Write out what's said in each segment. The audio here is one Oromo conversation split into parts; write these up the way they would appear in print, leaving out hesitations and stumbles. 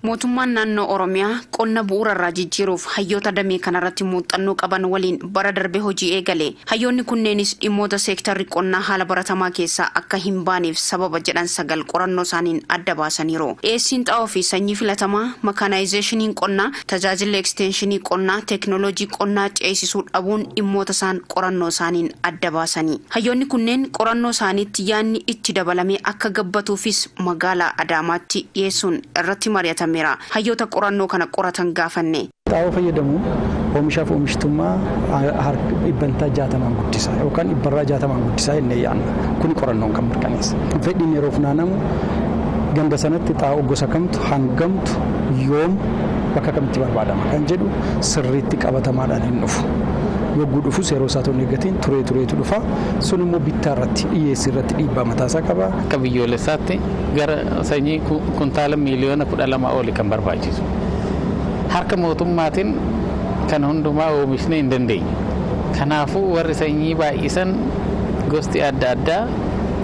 Mootummaan naannoo Oromiyaa qonna bu'uurarraa jijjiiruuf hayyoota damee kanarratti muuxannoo qaban waliin bara darbe hojii eegale. Hayyoonni kunneenis dhimmoota seektarri qonnaa haala baratamaa keessaa akka hin baaneef sababa jedhan 9 qorannoo isaaniin adda baasaniiru. Dhiyeessiin xaa'oo fi sanyii filatamaa, makaanaayizeeshiniin qonnaa, tajaajila ekstenshinii qonnaa, teeknooloojii qonnaa ceesisuu dhabuun dhimmoota isaan qorannoo isaaniin adda baasanii. Hayyoonni kunneen qorannoo isaaniitti yaadni itti dabalamee akka gabbatuufis magaalaa Adaamaatti dhiyeessuun irratti mari'atan. Hayyoota qorannoo kana qoratan gaafanne. Xaa'oo fayyadamuun oomishaaf oomishtummaa dhibbantaa 60 guddisaa yookaan dhibbarraa 60 guddisaa jennee yaadna. Kun qorannoon kan mirkaneessa. Fedhiin yeroo funaanamu ganda sanatti xaa'oo gosa kamtu hangamtu yoom bakka kamitti barbaadama kan jedhu sirriitti qabatamaadhaan hin dhufu. Yogguu dhufus yeroo isaa toon eeggatiin tureetu dhufa. Sun immoo bittaa irratti dhiyeessii irratti dhiibbaa mataasaa qaba. Akka biyyoolessaatti gara sanyii kuntaala miliyoona 12 oli kan barbaachisu. Harka mootummaatiin kan hundumaa oomishne hin dandeenye. Kanaafuu warri sanyii baay'isan gosti adda addaa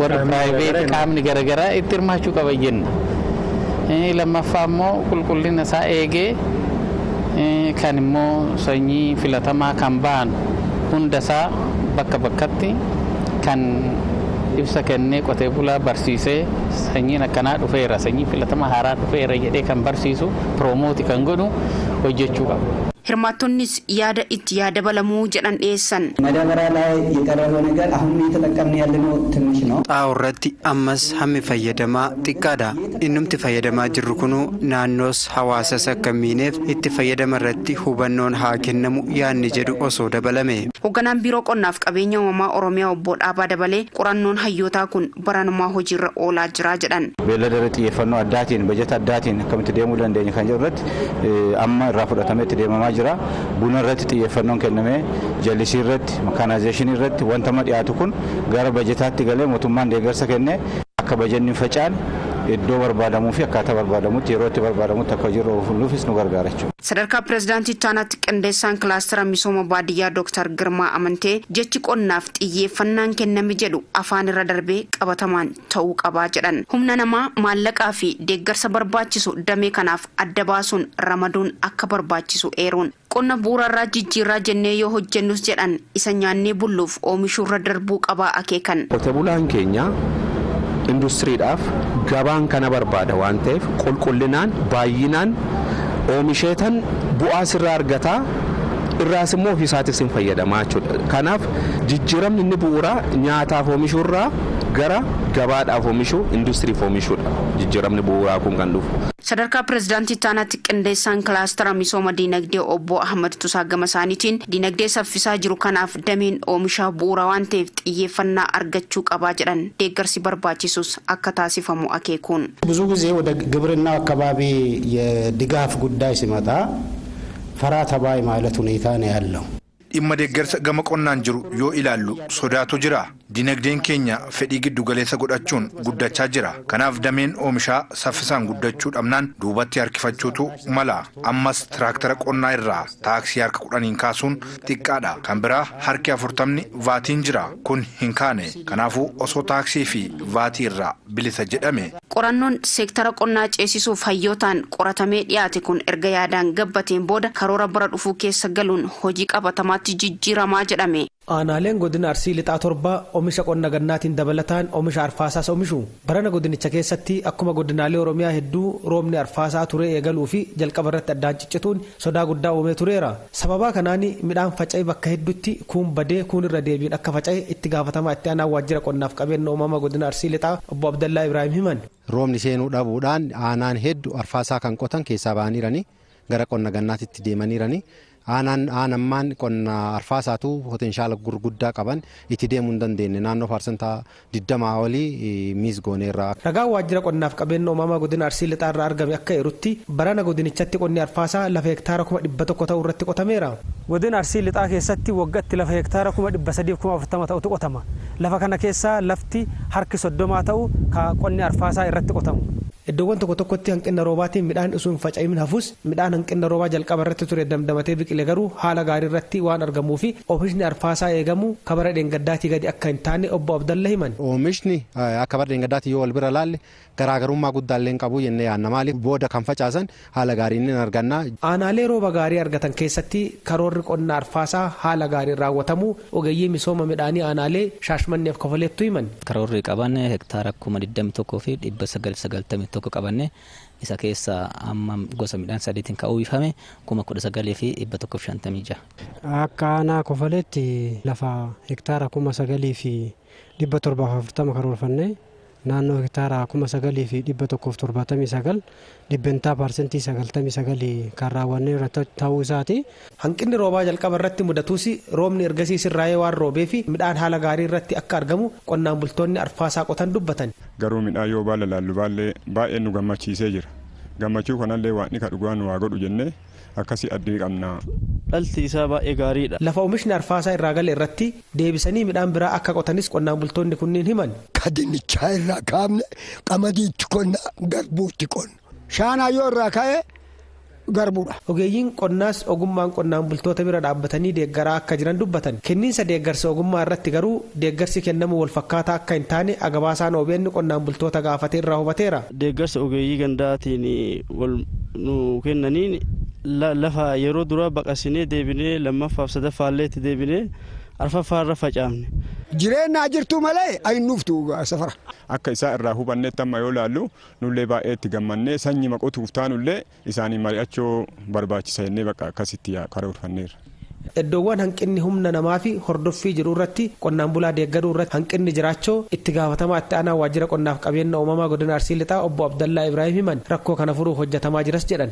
warri piraayiveetii qaamni garaagaraa itti hirmaachuu qaba jenna. Lammaffaa immoo qulqullina isaa eegee kan immoo sanyii filatamaa kan ba'an hundasaa bakka bakkatti kan ibsa kennee qotee bulaa barsiisee sanyiin akkanaa dhufeera sanyii filatamaa haaraa dhufeera jedhee kan barsiisu piroomooti kan godhu hojjechuu qaba. Hirmaattonnis yaada itti dabalamuu jedhan dhiyeessan. Madaabara ላይ የቀረበው ነገር አሁን እየተጠቀምን ያለነው ትንሽ ነው. Xaa'oo irratti ammas hammi fayyadamaa xiqqaadha. Innumti fayyadamaa jirru kunu naannoos hawaasas akka miineef itti fayyadama irratti hubannoon haa kennamu yaadni jedhu osoo dabalame. Hoogganaan biiroo qonnaaf qabeenya uumamaa Oromiyaa obbo Dhaabaa dabalee qorannoon hayyootaa kun baranumaa hojiirra oolaa jira jedhan. Beelladara xiyyeeffannoo addaatiin bajeta addaatiin akkamitti deemuu dandeenya kan jedhu irratti amma irraa fudhatamee itti deemamaa jira. Buna irratti xiyyeeffannoon kennamee jallisii irratti makaanaayizeeshinii irratti wanta dhiyaatu kun gara bajetaatti galee mootummaan deeggarsa kennee akka bajanni facaan iddoo barbaadamuu fi akkaataa barbaadamutti yeroo itti barbaadamutti akka jiru fuuluufis nu gargaara jechuudha. Sadarkaa pireezidaantii Taanaatti qindeessaan kilaastara misooma baadiyyaa Dr. Girmaa Amantee jechi qonnaaf xiyyeeffannaan kenname jedhu afaan irra darbee qabatamaan ta'uu qabaa jedhan. Humna namaa maallaqaa fi deeggarsa barbaachisu damee kanaaf adda baasuun ramaduun akka barbaachisu eeruun. Qonna bu'uurarraa jijjiirraa jennee yoo hojjennus jedhan isa nyaannee bulluuf oomishuurra darbuu qabaa akeekan. Qotee bulaan keenya industiriidhaaf gabaan kana barbaada waan ta'eef qulqullinaan baay'inaan oomisheetan bu'aa sirraa argataa irraas immoo ofiisaatis hin fayyadamaa jechuudha. Kanaaf jijjiiramni inni bu'uuraa nyaataaf oomishuurraa gara gabaadhaaf oomishuu industiriif oomishuudha. Jijjiiramni bu'uuraa kun kan dhufu. Sadarkaa pireezidaantii Taanaatti qindeessaan kilaastara misooma diinagdee obbo Ahmad Tusaa gama isaaniitiin diinagdee saffisaa jiru kanaaf dameen oomishaa bu'uura waan ta'eef xiyyeeffannaa argachuu qabaa jedhan deeggarsi barbaachisus akka taasifamu akeekuun. ብዙ ጊዜ ወደ ግብርናው አካባቢ የድጋፍ ጉዳይ ሲመጣ ፈራ ተባይ ማለት ሁኔታ ነው ያለው. Dhimma deeggarsa gama qonnaan jiru yoo ilaallu sodaatu jira. Dinagdeen keenya fedhii giddu galeessa godhachuun guddachaa jira. Kanaaf dameen oomishaa saffisaan guddachuu dhabnaan duubatti harkifachuutu mala. Ammas tiraaktara qonnaa irraa taaksii harka 10 kaasuun xiqqaadha. Kan biraa harki 40 vaatiin jira. Kun hin kaane. Kanaafuu osoo taaksii fi vaatii irraa bilisa jedhame. Qorannoon seektara qonnaa ceesisuuf hayyootaan qoratamee dhiyaate kun erga yaadaan gabbateen booda karoora bara dhufuu keessa galuun hojii qabatamaa jijjiiramaa jedhame. Aanaaleen godina Arsii lixaa torba oomisha qonna gannaatiin dabalataan oomisha arfaasaas oomishu. Barana godinicha keessatti akkuma godinaalee Oromiyaa hedduu roobni arfaasaa ture eegaluu fi jalqaba irratti addaan ciccituun sodaa guddaa uumee tureera. Sababa kanaan midhaan faca'ee bakka hedduutti kuun badee kuun irra deebiin akka faca'e itti gaafatamaa itti aanaa waajjira qonnaaf qabeenya uumamaa godina Arsii lixaa obbo Abdallaa Ibrahim himan. Roobni seenuu dhabuudhaan aanaan hedduu arfaasaa kan qotan keessaa ba'aniiranii gara qonna gannaatitti deemaniiranii. Aanammaan qonna arfaasaatu potenshaala gurguddaa qaban itti deemuu hin dandeenye naannoo parsantaa 20 olii miisgooneerra. Ragaan waajjira qonnaaf qabeenya uumamaa godina Arsii lixaa irraa argame akka eerutti barana godinichatti qonni arfaasaa lafa hektaara 100 ta'u irratti qotameera. Godina Arsii lixaa keessatti waggaatti lafa hektaara 340 ta'utu qotama. Lafa kana keessaa lafti harki 30 ta'u ka qonni arfaasaa irratti qotamu. Iddoowwan tokko tokkotti hanqina roobaatiin midhaan osoo hin faca'in hafus midhaan hanqina roobaa jalqaba irratti ture damdamatee biqile garuu haala gaarii irratti waan argamuu fi oomishni arfaasaa eegamu kabara dheengaddaatii gadi akka hin taane obbo Abdalla himan. Oomishni akka bara dheengaddaatti yoo wal bira laalle garaagarummaa guddaallee hin qabu jennee yaadna maaliif booda kan facaasan haala gaariin hin arganna. Aanaalee rooba gaarii argatan keessatti karoorri qonna arfaasaa haala gaariin raawwatamu ogeeyyii misooma midhaanii aanaalee Shaashmanneef Kofoleettu himan. Karoorri qaban hektaara 21,000 fi 991 qabanne isa keessa amma gosa midhaan sadiitiin kan uwwifame 19,000 fi 156. Akka aanaa Kofoleetti lafa hektaara 9,000 fi 740 karoorfanne naannoo hektaara 9,000 fi 179 dhibbentaa parsentii 99 kan raawwanne ta'uu isaati. Hanqinni roobaa jalqaba irratti mudatuus roobni ergasii sirraa'ee waan roobee fi midhaan haala gaarii irratti akka argamu qonnaan bultoonni arfaasaa qotan dubbatan. Garuu midhaan yoo baala laallu baay'ee nu gammachiisee jira. Gammachuu kanallee waan ka dhugaan waa godhu jennee akkasii addii qabna. Dhalti isaa baay'ee gaariidha. Lafa oomishni arfaasaa irraa gale irratti deebisanii midhaan biraa akka qotanis qonnaan bultoonni kunniin himan. Kadinnichaa irraa kaafne qamadiitti qonna garbuutti qonna. Shaanaa yoo irraa ka'e garbuudha. Ogeeyyiin qonnaas ogummaan qonnaan bultoota bira dhaabbatanii deeggaraa akka jiran dubbatan. Kenniinsa deeggarsa ogummaa irratti garuu deeggarsi kennamu wal fakkaataa akka hin taane agabaasaan OBN qonnaan bultoota gaafatee irraa hubateera. Deeggarsa ogeeyyii gandaatiin wal nu kennaniin lafa yeroo dura baqasinee deebinee lammaffaaf sadaffaallee itti deebinee arfaffaarra facaafne. Jireenyaa jirtu malee ayinnuuftu safara. Akka isaa irraa hubanneetti amma yoo laallu nullee baay'ee itti gammannee sanyii maqotuuf taanullee isaanii mari'achuu barbaachisa jennee bakka akkasitti karoorfanneerra. Iddoowwan hanqinni humna namaa fi hordoffii jiru irratti qonnaan bulaa deeggaruu irratti hanqinni jiraachuu itti gaafatamaa itti aanaa waajjira qonnaaf qabeenya uumamaa godina Arsii Lixaa obbo Abdallaa Ibrahim himan rakkoo kana furuuf hojjetamaa jiras jedhan.